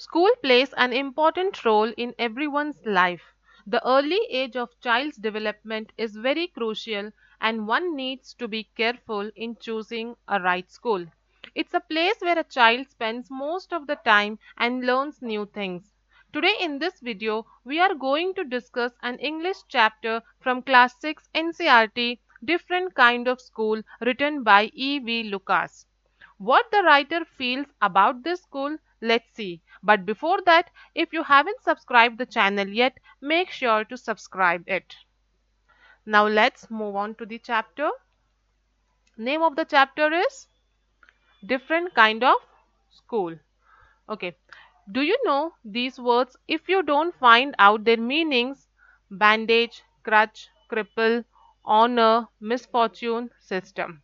School plays an important role in everyone's life. The early age of child's development is very crucial and one needs to be careful in choosing a right school. It's a place where a child spends most of the time and learns new things. Today in this video, we are going to discuss an English chapter from Class 6 NCERT, Different Kind of School, written by E.V. Lucas. What the writer feels about this school, let's see. But before that, if you haven't subscribed the channel yet, make sure to subscribe it. Now let's move on to the chapter. Name of the chapter is Different Kind of School. Okay. Do you know these words? If you don't find out their meanings, bandage, crutch, cripple, honor, misfortune, system.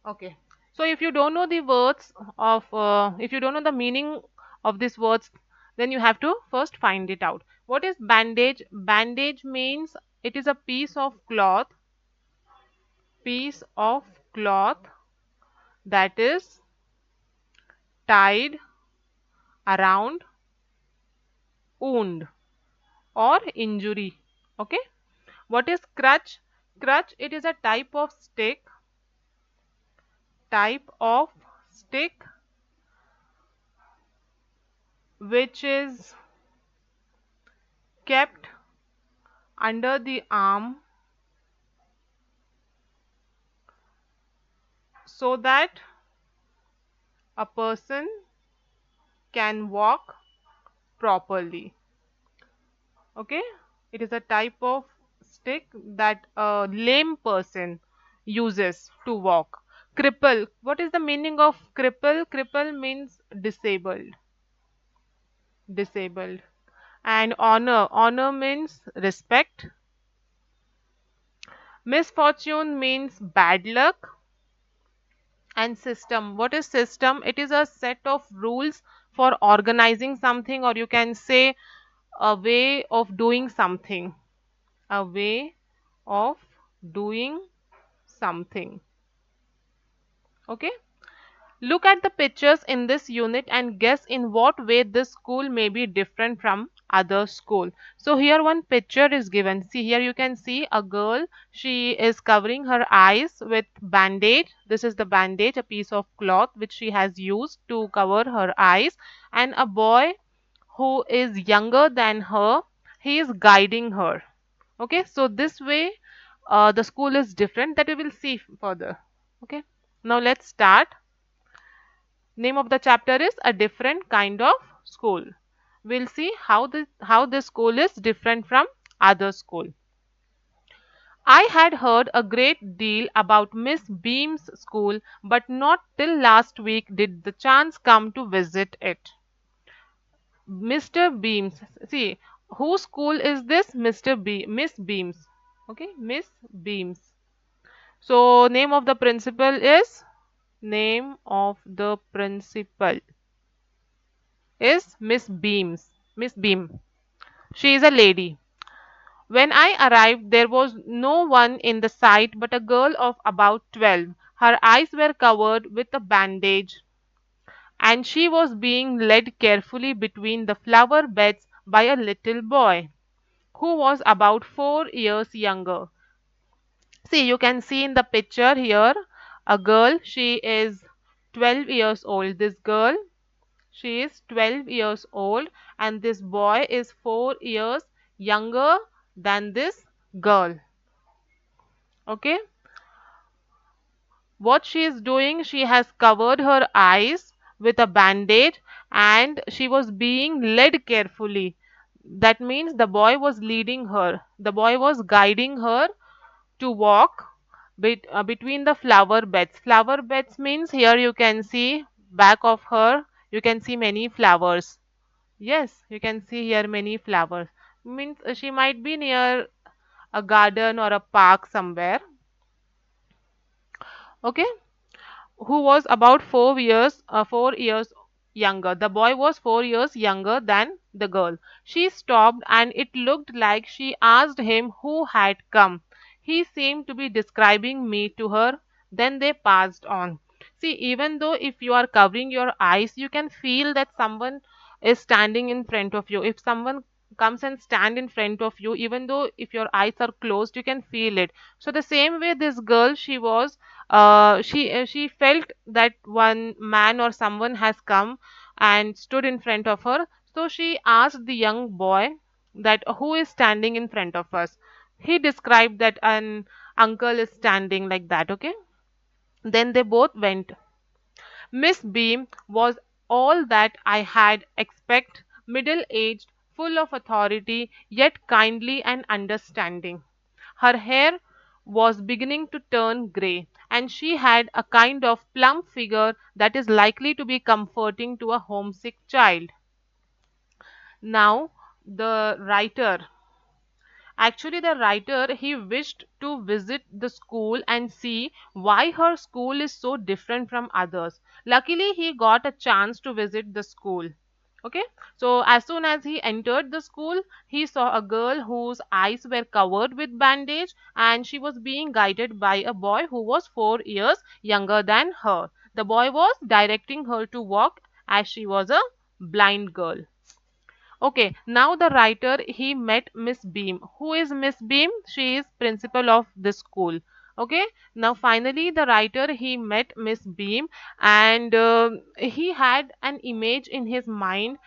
Okay. So if you don't know the words if you don't know the meaning of these words, then you have to first find it out. What is bandage? Bandage means it is a piece of cloth that is tied around wound or injury. Okay. What is crutch? Crutch, it is a type of stick which is kept under the arm so that a person can walk properly. Okay, it is a type of stick that a lame person uses to walk. Cripple, what is the meaning of cripple? Cripple means disabled. And honor means respect. Misfortune means bad luck. And system, what is system? It is a set of rules for organizing something, or you can say a way of doing something. A way of doing something. Okay. Look at the pictures in this unit and guess in what way this school may be different from other school. So here one picture is given. See, here you can see a girl. She is covering her eyes with bandage. This is the bandage, a piece of cloth which she has used to cover her eyes. And a boy who is younger than her, he is guiding her. Okay, so this way the school is different, that we will see further. Okay, now let's start. Name of the chapter is A Different Kind of School. We'll see how this school is different from other school. I had heard a great deal about Miss Beam's school, but not till last week did the chance come to visit it. Mr. Beams. See, whose school is this? Miss Beams. Okay, Miss Beams. So name of the principal is Miss Beams. Miss Beam. She is a lady. When I arrived, there was no one in the sight but a girl of about 12. Her eyes were covered with a bandage, and she was being led carefully between the flower beds by a little boy who was about 4 years younger. See, you can see in the picture here a girl, she is 12 years old. This girl, she is 12 years old, and this boy is 4 years younger than this girl. Okay, what she is doing, she has covered her eyes with a bandage and she was being led carefully. That means the boy was leading her, the boy was guiding her to walk between the flower beds. Flower beds means here you can see back of her, you can see many flowers. Yes, you can see here many flowers. Means she might be near a garden or a park somewhere. Okay, who was about 4 years younger. The boy was 4 years younger than the girl. She stopped and it looked like she asked him who had come. He seemed to be describing me to her. Then they passed on. See, even though if you are covering your eyes, you can feel that someone is standing in front of you. If someone comes and stand in front of you, even though if your eyes are closed, you can feel it. So the same way this girl, she was, she felt that one man or someone has come and stood in front of her. So she asked the young boy that who is standing in front of us. He described that an uncle is standing like that. Okay, then they both went. Miss Beam was all that I had expect, middle-aged, full of authority, yet kindly and understanding. Her hair was beginning to turn grey, and she had a kind of plump figure that is likely to be comforting to a homesick child. Now, the writer Actually, the writer, he wished to visit the school and see why her school is so different from others. Luckily, he got a chance to visit the school. Okay, so as soon as he entered the school, he saw a girl whose eyes were covered with bandage, and she was being guided by a boy who was 4 years younger than her. The boy was directing her to walk as she was a blind girl. Okay, now the writer, he met Miss Beam. Who is Miss Beam? She is principal of this school. Okay, now finally the writer, he met Miss Beam, and he had an image in his mind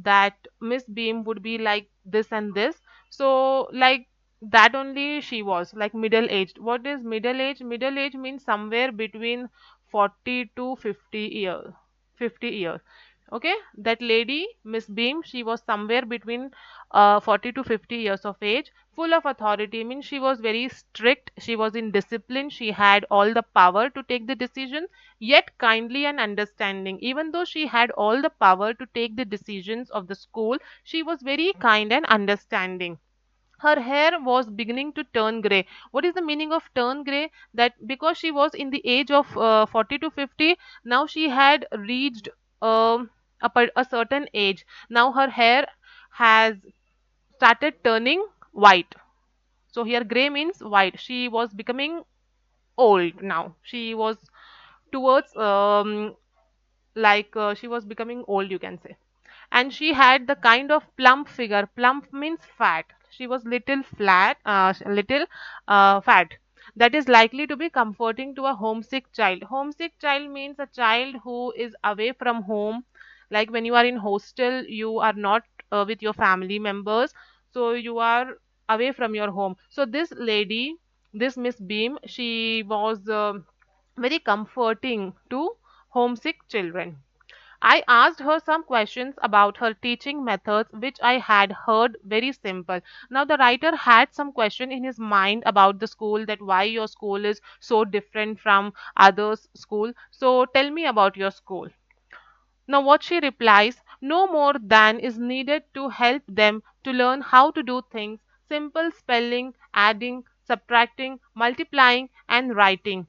that Miss Beam would be like this and this. So like that only she was like middle aged. What is middle age? Middle age means somewhere between 40 to 50 years. 50 years. Okay, that lady, Miss Beam, she was somewhere between 40 to 50 years of age, full of authority. I mean, she was very strict, she was in discipline, she had all the power to take the decision, yet kindly and understanding. Even though she had all the power to take the decisions of the school, she was very kind and understanding. Her hair was beginning to turn gray. What is the meaning of turn gray? That because she was in the age of 40 to 50, now she had reached a certain age. Now her hair has started turning white. So here gray means white. She was becoming old now. She was towards she was becoming old, you can say. And she had the kind of plump figure. Plump means fat. She was little flat, little fat. That is likely to be comforting to a homesick child. Homesick child means a child who is away from home. Like when you are in hostel, you are not with your family members, so you are away from your home. So this lady, this Miss Beam, she was very comforting to homesick children. I asked her some questions about her teaching methods, which I had heard very simple. Now, the writer had some question in his mind about the school, that why your school is so different from others' school. So, tell me about your school. Now, what she replies, no more than is needed to help them to learn how to do things, simple spelling, adding, subtracting, multiplying, and writing.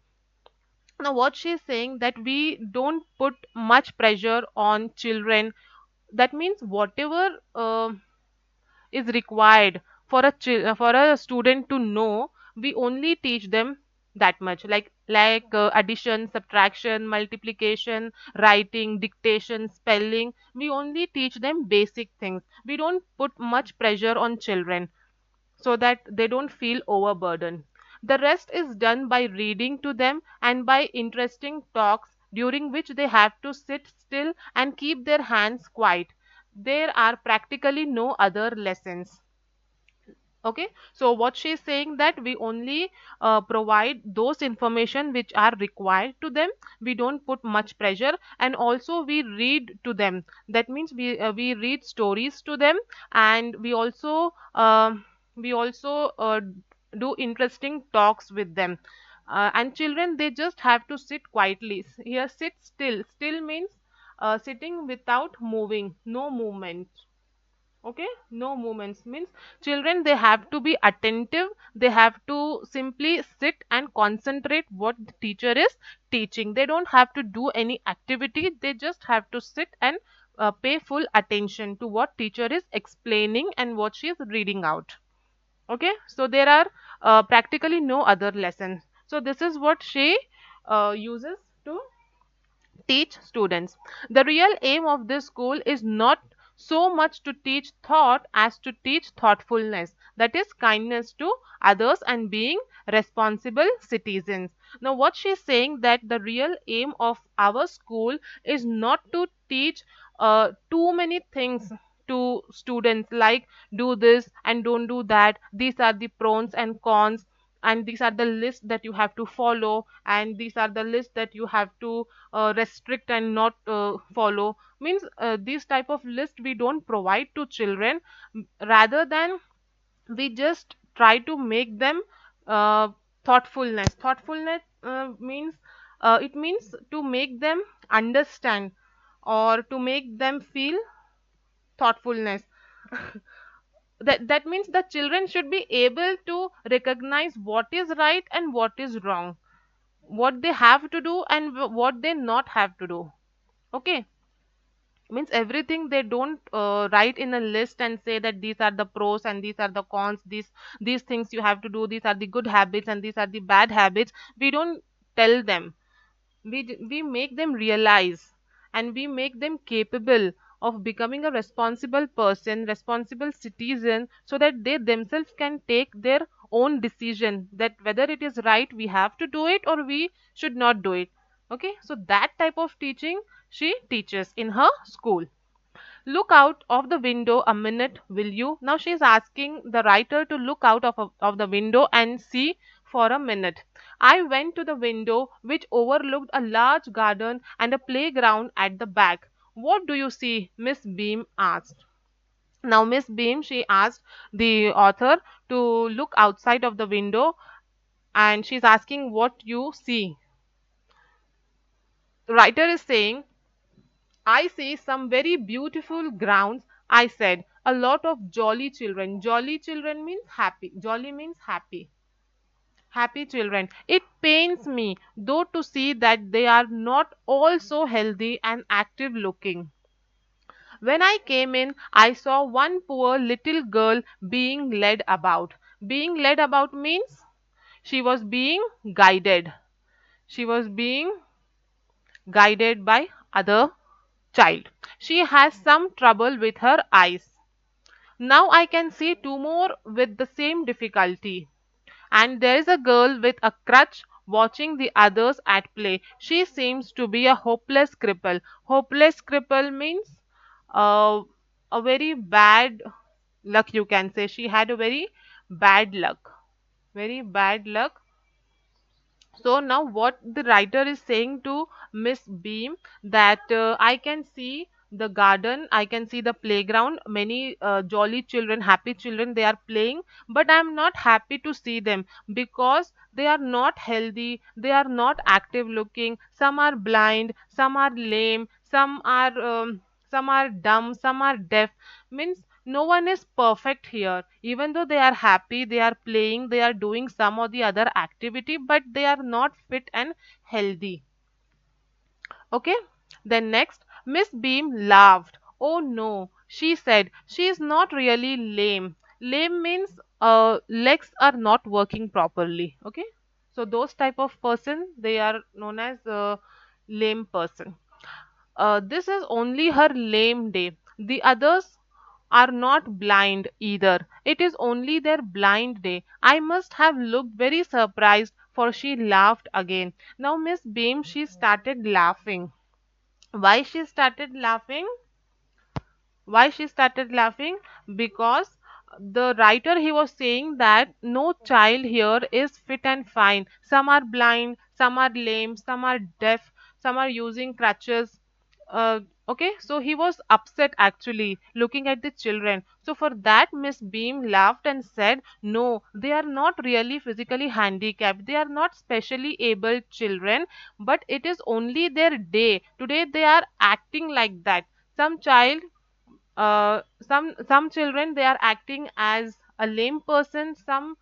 Now, what she's saying that we don't put much pressure on children. That means whatever is required for for a student to know, we only teach them that much. Like addition, subtraction, multiplication, writing, dictation, spelling. We only teach them basic things. We don't put much pressure on children so that they don't feel overburdened. The rest is done by reading to them and by interesting talks during which they have to sit still and keep their hands quiet. There are practically no other lessons. Okay, so what she's saying that we only provide those information which are required to them. We don't put much pressure, and also we read to them. That means we read stories to them, and we also do interesting talks with them. And children, they just have to sit quietly. Here, sit still. Still means sitting without moving, no movement. Okay, no movements means children, they have to be attentive. They have to simply sit and concentrate what the teacher is teaching. They don't have to do any activity. They just have to sit and pay full attention to what teacher is explaining and what she is reading out. Okay, so there are practically no other lessons. So this is what she uses to. teach students. The real aim of this school is not so much to teach thought as to teach thoughtfulness, that is, kindness to others and being responsible citizens. Now, what she's saying that the real aim of our school is not to teach too many things to students, like do this and don't do that. These are the pros and cons, and these are the lists that you have to follow, and these are the lists that you have to restrict and not follow. Means these type of list we don't provide to children. Rather than we just try to make them uh, thoughtfulness means it means to make them understand or to make them feel thoughtfulness. That means the children should be able to recognize what is right and what is wrong, what they have to do and what they not have to do. Okay, means everything they don't write in a list and say that these are the pros and these are the cons, these things you have to do, these are the good habits and these are the bad habits. We don't tell them. We make them realize, and we make them capable of becoming a responsible person, responsible citizen, so that they themselves can take their own decision that whether it is right we have to do it or we should not do it. Okay, so that type of teaching she teaches in her school. Look out of the window a minute, will you? Now she is asking the writer to look out of the window and see for a minute. I went to the window, which overlooked a large garden and a playground at the back. What do you see? Miss Beam asked. Now, Miss Beam, she asked the author to look outside of the window, and she's asking what you see. The writer is saying, I see some very beautiful grounds. I said, a lot of jolly children. Jolly children means happy. Jolly means happy. Happy children. It pains me, though, to see that they are not all so healthy and active looking. When I came in, I saw one poor little girl being led about. Being led about means she was being guided. She was being guided by other child. She has some trouble with her eyes. Now I can see two more with the same difficulty. And there is a girl with a crutch watching the others at play. She seems to be a hopeless cripple. Hopeless cripple means uh, a very bad luck, you can say. She had a very bad luck. Very bad luck. So now what the writer is saying to Miss Beam, that I can see the garden, I can see the playground, many jolly children, happy children, they are playing, but I am not happy to see them because they are not healthy, they are not active looking, some are blind, some are lame, some are dumb, some are deaf. Means no one is perfect here. Even though they are happy, they are playing, they are doing some or the other activity, but they are not fit and healthy. Okay, then next, Miss Beam laughed. Oh no, she said, she is not really lame. Lame means legs are not working properly. Okay, so those type of person, they are known as lame person. This is only her lame day. The others are not blind either. It is only their blind day. I must have looked very surprised, for she laughed again. Now Miss Beam, she started laughing. Why she started laughing? Why she started laughing? Because the writer, he was saying that no child here is fit and fine. Some are blind, some are lame, some are deaf, some are using crutches. Okay, so he was upset actually looking at the children. So for that, Miss Beam laughed and said, no, they are not really physically handicapped, they are not specially abled children, but it is only their day. Today they are acting like that. Some child, some children, they are acting as a lame person, some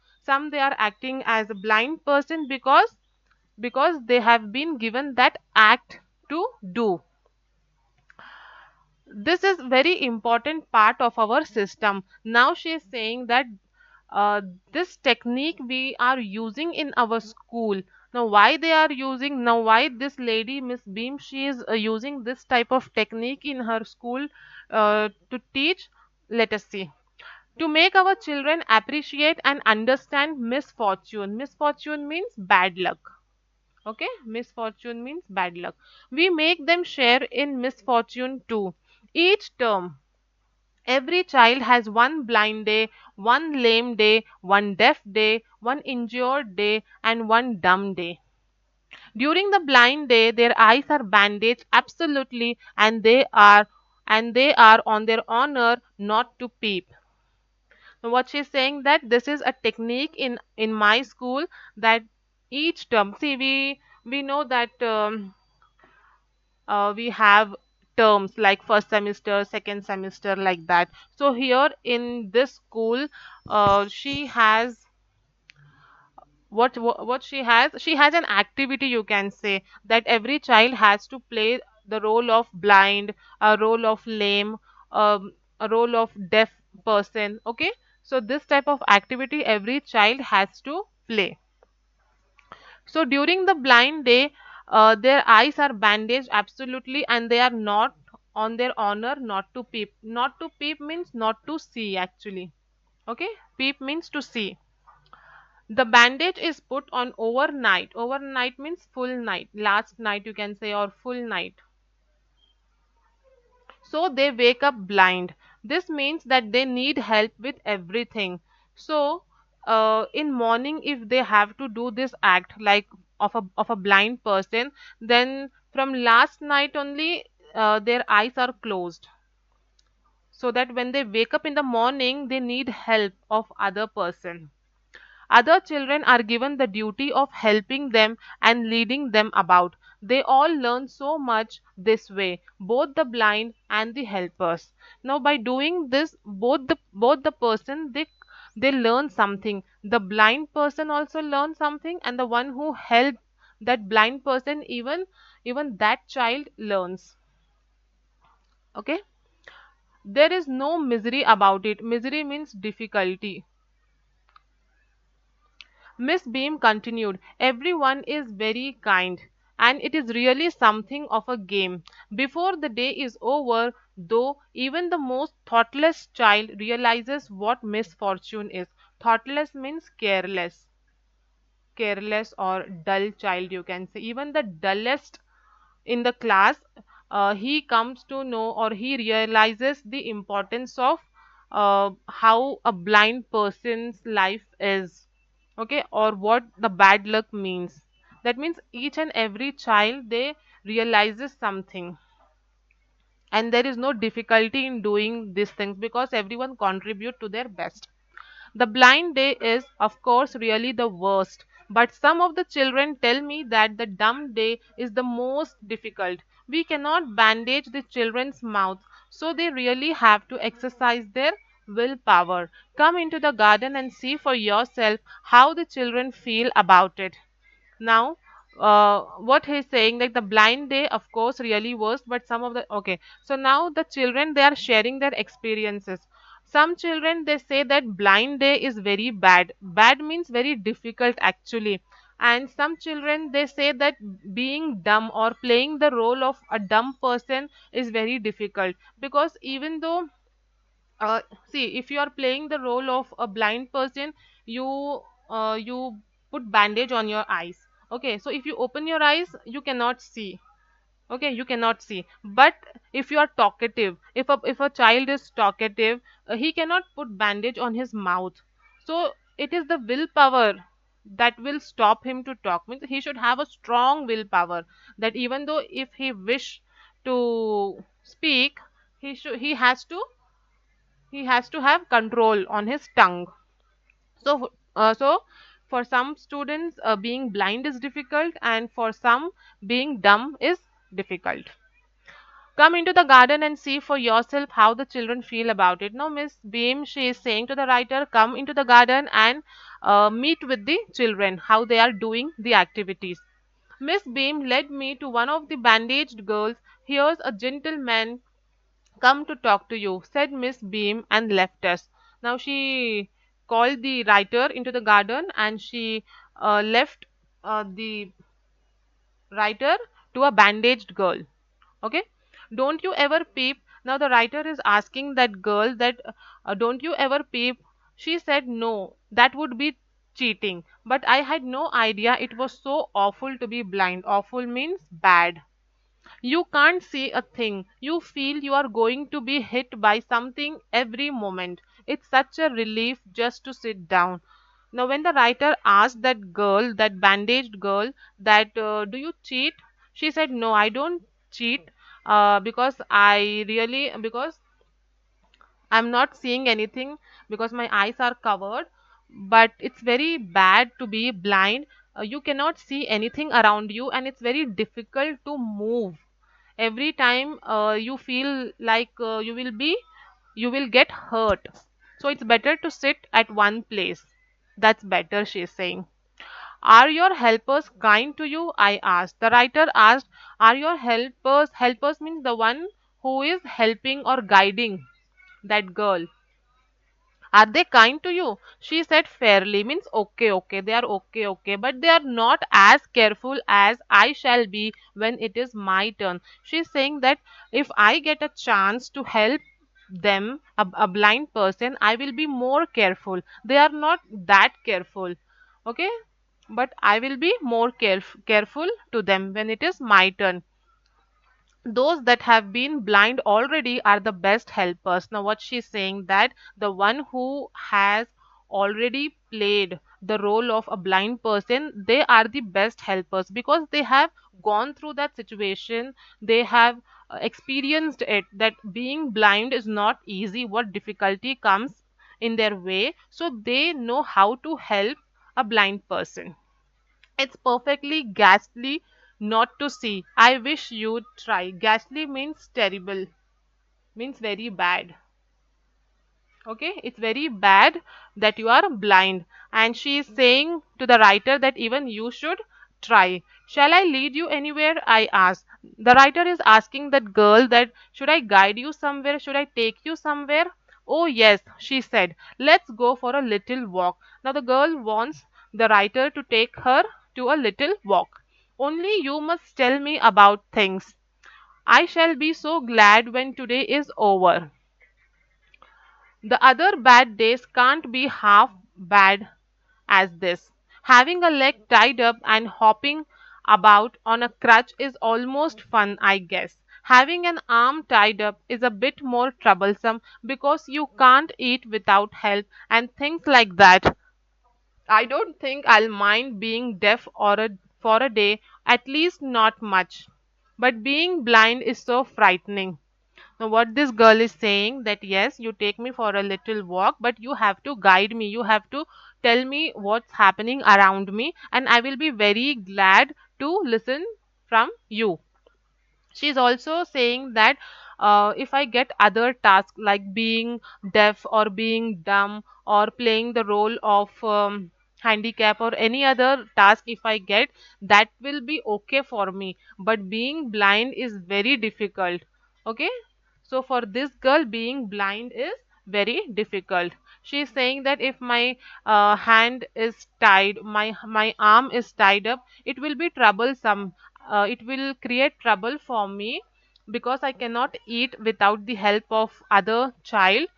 they are acting as a blind person because they have been given that act to do. This is very important part of our system. Now she is saying that uh, this technique we are using in our school, Now why they are using, now why this lady Miss Beam, she is using this type of technique in her school to teach? Let us see. To make our children appreciate and understand misfortune. Misfortune means bad luck. Okay, misfortune means bad luck. We make them share in misfortune too. Each term, every child has one blind day, one lame day, one deaf day, one injured day, and one dumb day. During the blind day, their eyes are bandaged absolutely, and they are on their honor not to peep. Now, what she's saying, that this is a technique in my school, that each term, see, we know that we have terms like first semester, second semester, like that. So here in this school, she has what she has an activity, you can say, that every child has to play the role of blind, a role of lame, a role of deaf person. Okay, so this type of activity every child has to play. So during the blind day, their eyes are bandaged absolutely, and they are not on their honor not to peep. Not to peep means not to see actually. Okay, peep means to see. The bandage is put on overnight. Overnight means full night, last night you can say, or full night. So they wake up blind. This means that they need help with everything. So in morning, if they have to do this act like of a blind person, then from last night only their eyes are closed, so that when they wake up in the morning they need help of other person. Other children are given the duty of helping them and leading them about. They all learn so much this way, both the blind and the helpers. Now, by doing this, both the person, they learn something. The blind person also learns something, and the one who helped that blind person, even that child learns. Okay, there is no misery about it. Misery means difficulty. Miss Beam continued, everyone is very kind, and it is really something of a game. Before the day is over, though, even the most thoughtless child realizes what misfortune is. Thoughtless means careless, careless or dull child, you can say. Even the dullest in the class, he comes to know, or he realizes the importance of how a blind person's life is. Okay, or what the bad luck means. That means each and every child, they realizes something, and there is no difficulty in doing these things because everyone contribute to their best. The blind day is, of course, really the worst, but some of the children tell me that the dumb day is the most difficult. We cannot bandage the children's mouth, so they really have to exercise their willpower. Come into the garden and see for yourself how the children feel about it. Now, what he's saying, like the blind day, of course, really worst, but some of the, okay, so now the children, they are sharing their experiences. Some children, they say that blind day is very bad. Bad means very difficult actually. And some children, they say that being dumb or playing the role of a dumb person is very difficult, because even though uh, see, if you are playing the role of a blind person, you put bandage on your eyes. Okay, so if you open your eyes, you cannot see. Okay, you cannot see. But if you are talkative, if a child is talkative, he cannot put bandage on his mouth. So it is the willpower that will stop him to talk. Means he should have a strong willpower, that even though if he wish to speak, he has to have control on his tongue. So for some students, being blind is difficult, and for some, being dumb is difficult. Come into the garden and see for yourself how the children feel about it. Now, Miss Beam, she is saying to the writer, come into the garden and meet with the children, how they are doing the activities. Miss Beam led me to one of the bandaged girls. Here's a gentleman come to talk to you, said Miss Beam, and left us. Now she called the writer into the garden, and she left the writer to a bandaged girl. Okay, don't you ever peep? Now the writer is asking that girl that don't you ever peep? She said no, that would be cheating, but I had no idea it was so awful to be blind. Awful means bad. You can't see a thing. You feel you are going to be hit by something every moment. It's such a relief just to sit down. Now, when the writer asked that girl, that bandaged girl, that do you cheat? She said, no, I don't cheat because because I'm not seeing anything because my eyes are covered. But it's very bad to be blind. You cannot see anything around you, and it's very difficult to move every time you feel like you will get hurt, so it's better to sit at one place. That's better, she's saying. Are your helpers kind to you? I asked. The writer asked, are your helpers means the one who is helping or guiding that girl, are they kind to you? She said fairly, means okay, okay, they are okay, okay, but they are not as careful as I shall be when it is my turn. She's saying that if I get a chance to help them, a blind person, I will be more careful. They are not that careful, okay, but I will be more careful to them when it is my turn. Those that have been blind already are the best helpers. Now what she's saying, that the one who has already played the role of a blind person, they are the best helpers because they have gone through that situation. They have experienced it, that being blind is not easy, what difficulty comes in their way, so they know how to help a blind person. It's perfectly ghastly not to see. I wish you'd try. Ghastly means terrible, means very bad. Okay, it's very bad that you are blind. And she is saying to the writer that even you should try. Shall I lead you anywhere? I asked. The writer is asking that girl that should I guide you somewhere? Should I take you somewhere? Oh, yes, she said. Let's go for a little walk. Now the girl wants the writer to take her to a little walk. Only you must tell me about things. I shall be so glad when today is over. The other bad days can't be half bad as this. Having a leg tied up and hopping about on a crutch is almost fun, I guess. Having an arm tied up is a bit more troublesome because you can't eat without help and things like that. I don't think I'll mind being deaf for a day, at least not much. But being blind is so frightening. Now, what this girl is saying, that yes, you take me for a little walk, but you have to guide me. You have to tell me what's happening around me, and I will be very glad to listen from you. She's also saying that if I get other tasks like being deaf or being dumb or playing the role of handicap or any other task, if I get, that will be okay for me. But being blind is very difficult. Okay, so for this girl, being blind is very difficult. She is saying that if my hand is tied, my arm is tied up, it will be troublesome. It will create trouble for me because I cannot eat without the help of other child.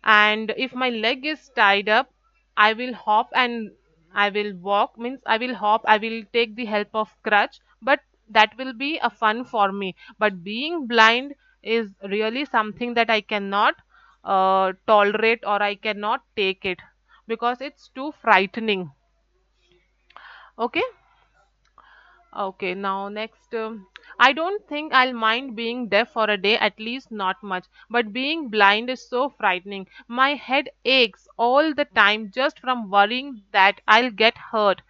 And if my leg is tied up, I will hop and I will walk, means I will hop, I will take the help of crutch, but that will be a fun for me. But being blind is really something that I cannot tolerate, or I cannot take it because it's too frightening. Okay. Okay, now next, I don't think I'll mind being deaf for a day, at least not much. But being blind is so frightening. My head aches all the time just from worrying that I'll get hurt.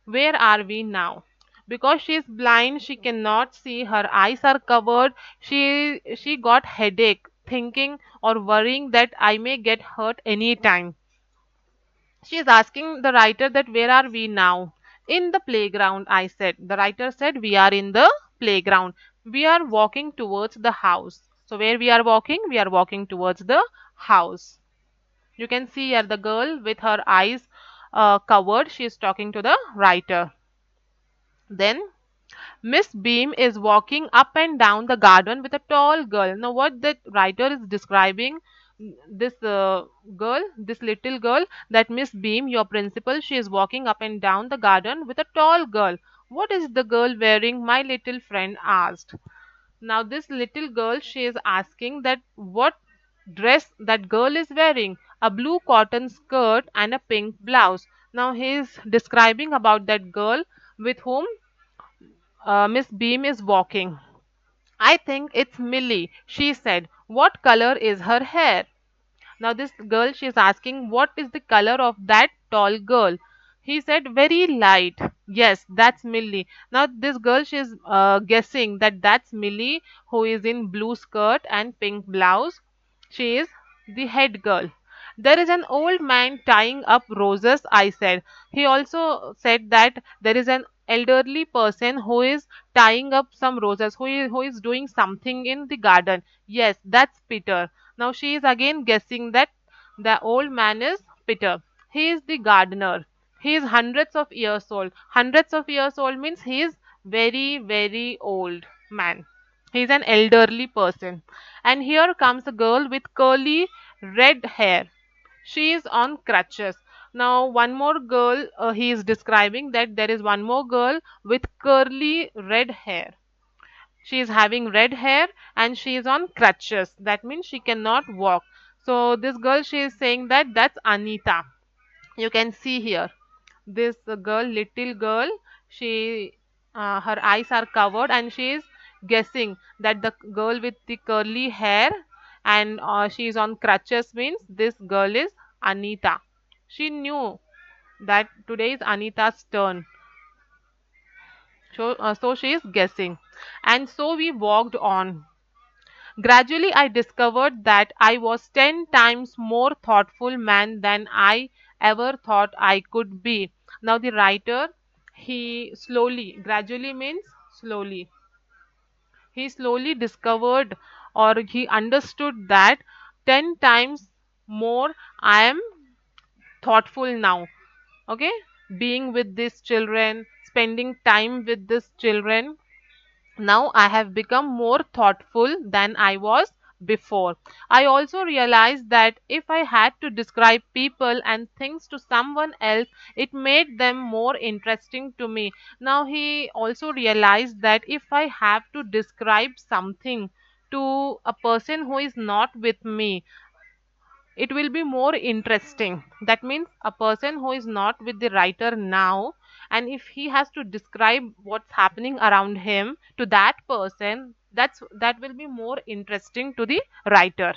Where are we now? Because she's blind, she cannot see. Her eyes are covered. She got headache thinking or worrying that I may get hurt anytime. She is asking the writer that where are we now? In the playground, I said. The writer said we are in the playground. We are walking towards the house. So where we are walking? We are walking towards the house. You can see here the girl with her eyes covered. She is talking to the writer. Then Miss Beam is walking up and down the garden with a tall girl. Now, what the writer is describing, this girl, this little girl, that Miss Beam, your principal, she is walking up and down the garden with a tall girl. What is the girl wearing? My little friend asked. Now, this little girl, she is asking that what dress that girl is wearing, a blue cotton skirt and a pink blouse. Now, he is describing about that girl with whom Miss Beam is walking. I think it's Millie, she said. What color is her hair? Now, this girl, she is asking, what is the color of that tall girl? He said, very light. Yes, that's Millie. Now, this girl, she is guessing that that's Millie, who is in blue skirt and pink blouse. She is the head girl. There is an old man tying up roses, I said. He also said that there is an elderly person who is tying up some roses, who is doing something in the garden. Yes, that's Peter. Now she is again guessing that the old man is Peter. He is the gardener. He is hundreds of years old. Hundreds of years old means he is very, very old man. He is an elderly person. And here comes a girl with curly red hair. She is on crutches. Now, one more girl, he is describing that there is one more girl with curly red hair. She is having red hair and she is on crutches. That means she cannot walk. So this girl, she is saying that that's Anita. You can see here this girl, little girl, she her eyes are covered and she is guessing that the girl with the curly hair and she is on crutches means this girl is Anita. She knew that today is Anita's turn. So she is guessing. And so we walked on. Gradually, I discovered that I was 10 times more thoughtful man than I ever thought I could be. Now, the writer, he slowly, gradually means slowly, he slowly discovered or he understood that 10 times more I am thoughtful now. Okay, being with these children, spending time with these children, now I have become more thoughtful than I was before. I also realized that if I had to describe people and things to someone else, it made them more interesting to me. Now he also realized that if I have to describe something to a person who is not with me, it will be more interesting. That means a person who is not with the writer now, and if he has to describe what's happening around him to that person, that will be more interesting to the writer.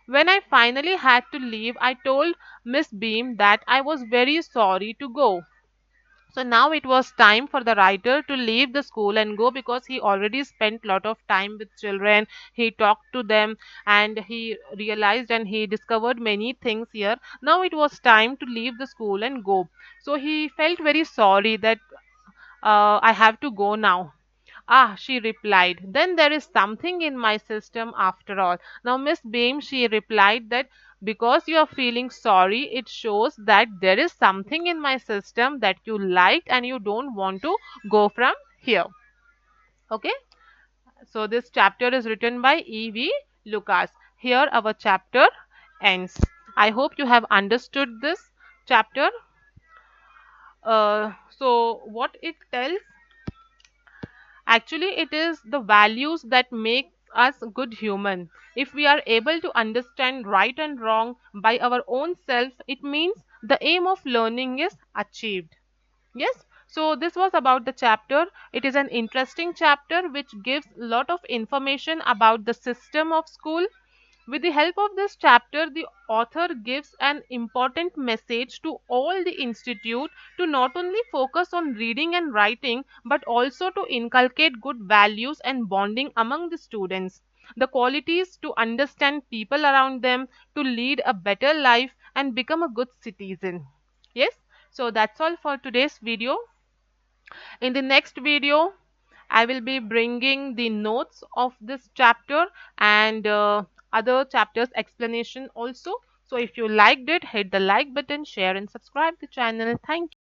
When I finally had to leave, I told Miss Beam that I was very sorry to go. So now it was time for the writer to leave the school and go, because he already spent lot of time with children. He talked to them and he realized and he discovered many things here. Now it was time to leave the school and go. So he felt very sorry that I have to go now. Ah, she replied, then there is something in my system after all. Now, Miss Beam, she replied that because you are feeling sorry, it shows that there is something in my system that you liked and you don't want to go from here. Okay, so this chapter is written by E.V. Lucas. Here, our chapter ends. I hope you have understood this chapter. So, what it tells, actually, it is the values that make us good human. If we are able to understand right and wrong by our own self, it means the aim of learning is achieved. Yes. So this was about the chapter. It is an interesting chapter which gives a lot of information about the system of school. With the help of this chapter, the author gives an important message to all the institute to not only focus on reading and writing but also to inculcate good values and bonding among the students. The qualities to understand people around them, to lead a better life and become a good citizen. Yes, so that's all for today's video. In the next video, I will be bringing the notes of this chapter and other chapters explanation also. So if you liked it, hit the like button, share and subscribe the channel. Thank you.